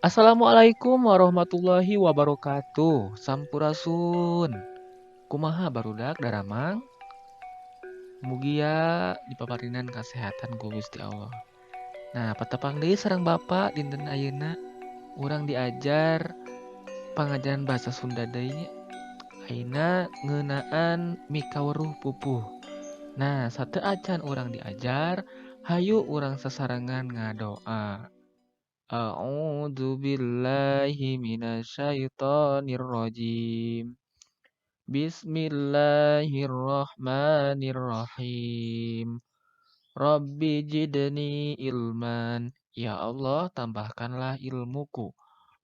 Assalamualaikum warahmatullahi wabarakatuh. Sampurasun. Kumaha barudak daramang? Mugia dipaparinan kasehatan ku Gusti Allah. Nah, patepang deui sareng Bapak dinten ayeuna urang diajar pangajaran bahasa Sunda deui nya. Ayeuna ngeunaan mikawruh pupuh. Nah, sateu acan urang diajar, hayu urang sasarengan ngadoa. A'udzu billahi minasyaitonir rajim. Bismillahirrahmanirrahim. Rabbi jidni ilman. Ya Allah, tambahkanlah ilmuku.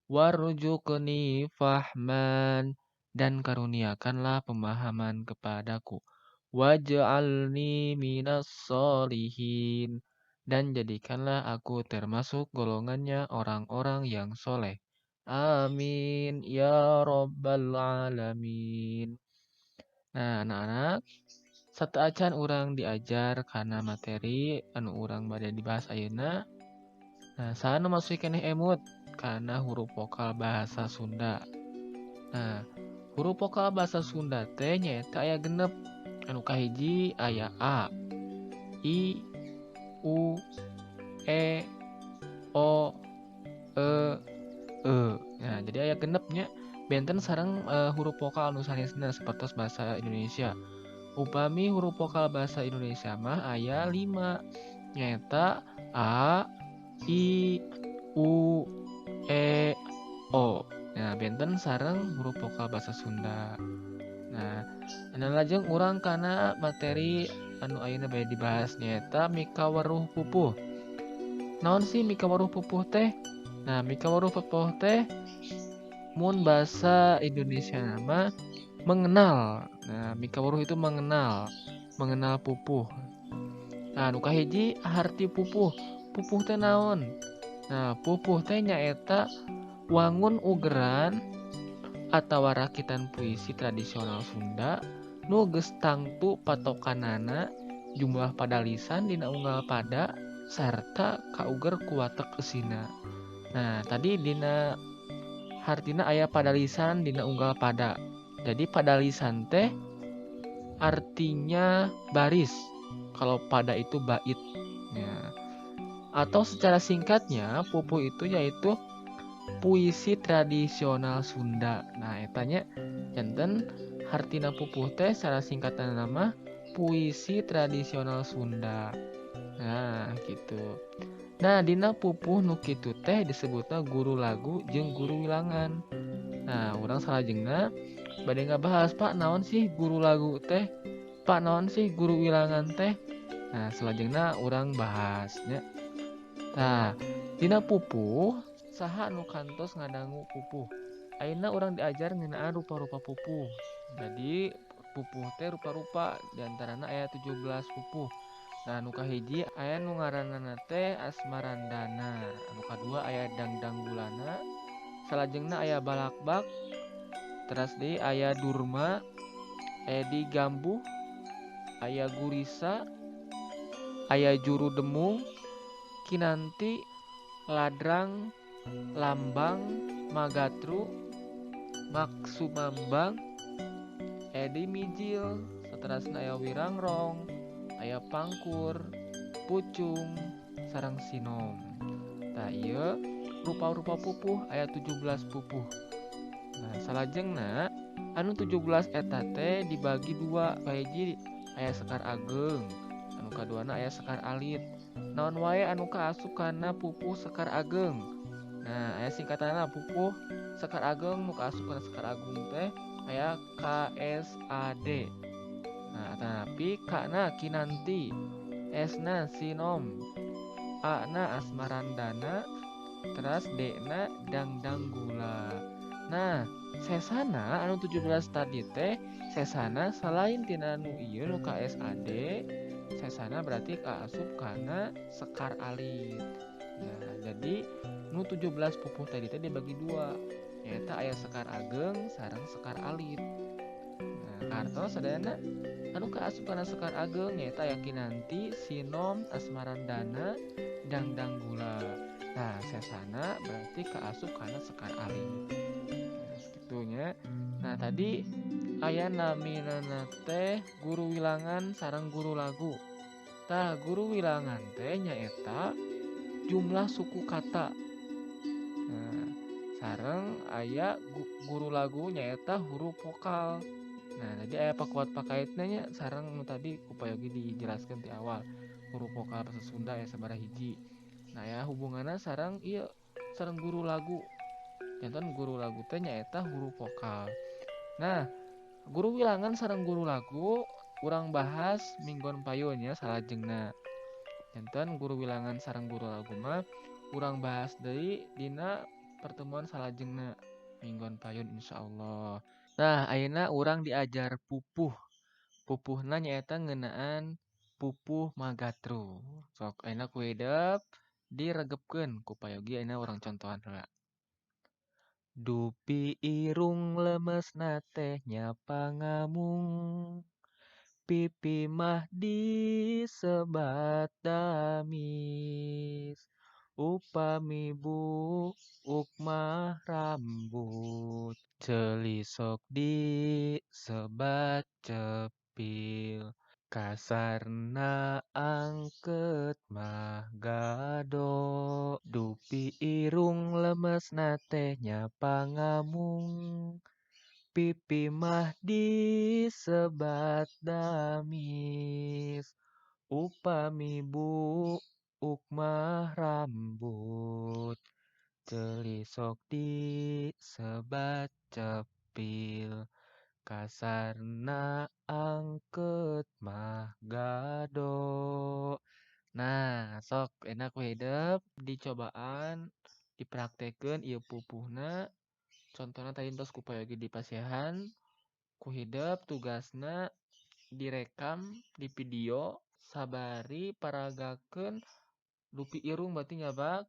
Warzuqni fahman. Dan karuniakanlah pemahaman kepadaku. Waj'alni minas solihin. Dan jadikanlah aku termasuk golongannya orang-orang yang soleh. Amin ya robbal alamin. Nah, anak-anak, sateuacan urang diajar kana materi anu urang bade dibahas ayeuna. Nah, saha nu masuk keneh emut kana huruf vokal bahasa Sunda. Nah, huruf vokal bahasa Sunda teh nyaeta aya genep. Anu kahiji aya A, I, U, E, O, E, E. Nah, jadi aya genepnya benten sareng huruf vokal anu sanesna sapertos bahasa Indonesia. Upami huruf vokal bahasa Indonesia mah aya 5. Nyaeta A, I, U, E, O. Nah, benten sareng huruf vokal bahasa Sunda. Nah, anu lajeng urang kana materi anu ayeuna bae dibahas nyaeta mikaweruh pupuh. Naon sih mikaweruh pupuh teh? Nah, mikaweruh pupuh teh mun bahasa Indonesia nama mengenal. Nah, mikaweruh itu mengenal pupuh. Nah, nu kahiji arti pupuh. Pupuh teh naon? Nah, pupuh teh nyaeta wangun ugeran atawa rakitan puisi tradisional Sunda nu geus tangtu patokanana jumlah padalisan dina unggal pada sarta kauger ku watek eusina. Nah, tadi dina hartina aya padalisan dina unggal pada. Jadi padalisan teh artinya baris. Kalau pada itu bait. Ya. Atau secara singkatnya pupuh itu yaitu puisi tradisional Sunda. Nah, etanya janten hartina pupuh teh secara singkatan nama puisi tradisional Sunda. Nah, gitu. Nah, dina pupuh nu kitu teh disebutna guru lagu jeung guru wilangan. Nah, urang salajengna bade ngabahas, Pak, naon sih guru lagu teh? Pak, naon sih guru wilangan teh? Nah, salajengna urang bahasnya. Nah, dina pupuh saha anu kantos ngadangu pupuh? Ayeuna urang diajar ngeunaan rupa-rupa pupuh. Jadi pupuh teh rupa-rupa diantarana aya 17 pupuh. Nah, anu kahiji aya nu ngaranna teh Asmarandana, anu kadua aya Dangdanggulana, salajengna aya Balakbak, teras deui aya Durma, aya di Gambuh, aya Gurisa, aya Juru Demung, Kinanti, Ladrang, Lambang, Magatru, Maksumambang, Edi Mijil, saterasna aya Wirangrong, aya Pangkur, Pucung, sareng Sinom. Tah ieu rupa-rupa pupuh aya 17 pupuh. Nah, salajengna anu 17 eta teh dibagi dua, kahiji aya Sekar Ageng, anu kaduana aya Sekar Alit. Naon wae anu kaasup kana pupuh Sekar Ageng. Nah, aya singkatanna pupuh Sekar Ageng nu kaasup kana Sekar Agung teh aya KSAD. Nah, tapi K-na Kinanti, S-na Sinom, A-na Asmarandana, teras D-na Dangdanggula. Nah, sesana anu 17 tadi teh sesana selain tina nu ieu nu KSAD, sesana berarti kaasup kana Sekar Alit. Nah, jadi nu 17 pupuh tadi teh dibagi dua. Nyaeta aya Sekar Ageng sareng Sekar Alit. Nah, kartos sadayana anu kaasup kana Sekar Ageng nyaeta aya Kinanti, Sinom, Asmarandana, Dangdanggula. Nah, sesana berarti kaasup karena sekar aling. Nah, segitunya. Nah, tadi aya naminana teh guru wilangan sareng guru lagu. Tah, guru wilangan teh nyaeta jumlah suku kata. Nah, sareng aya guru lagu nyaeta huruf vokal. Nah, tadi aya pakuat pakaitna nya sareng nu tadi kupayogi dijelaskeun di awal. Huruf vokal bahasa Sunda ya sabaraha hiji. Nah, ya hubunganna sareng ieu sareng guru lagu. Janten guru lagu teh nyaeta huruf vokal. Nah, guru wilangan sareng guru lagu urang bahas minggon payun ya salajengna. Janten guru wilangan sareng guru lagu mah urang bahas deui dina pertemuan salajengna minggon payun insyaallah. Nah, ayeuna urang diajar pupuh. Pupuhna nyaeta ngeunaan pupuh magatru. Sok ayeuna kuhideep diregepkeun ku payogi ayeuna urang contohan heula. Dupi irung lemesna teh nya pangamung. Pipi mah disebat damis. Upami buuk mah rambut. Celisok disebat cepil. Kasarna angkeut mah gado. Dupi irung lemesna teh nya pangamung. Pipi mah disebat damis. Upami buuk mah rambut. Celisok disebat cepil. Kasarna angkeut mah gado. Nah, sok enak hidup dicobaan dipraktekeun ieu pupuhna. Contohnya tadi tos kupayogi di pasihan ku hidup tugasna direkam di video sabari paragakeun dupi irung berarti nyabak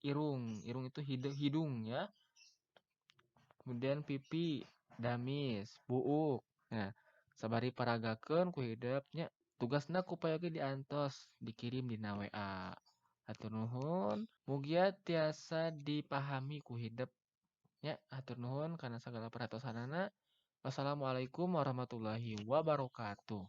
irung itu hidung ya, kemudian pipi damis buuk. Nah, sabari paragakeun ku hidupnya tugasna kupayogi diantos dikirim di WA. Hatur nuhun mugia tiasa dipahami ku hidup nya. Hatur nuhun karena segala perhatosanana. Wassalamualaikum warahmatullahi wabarakatuh.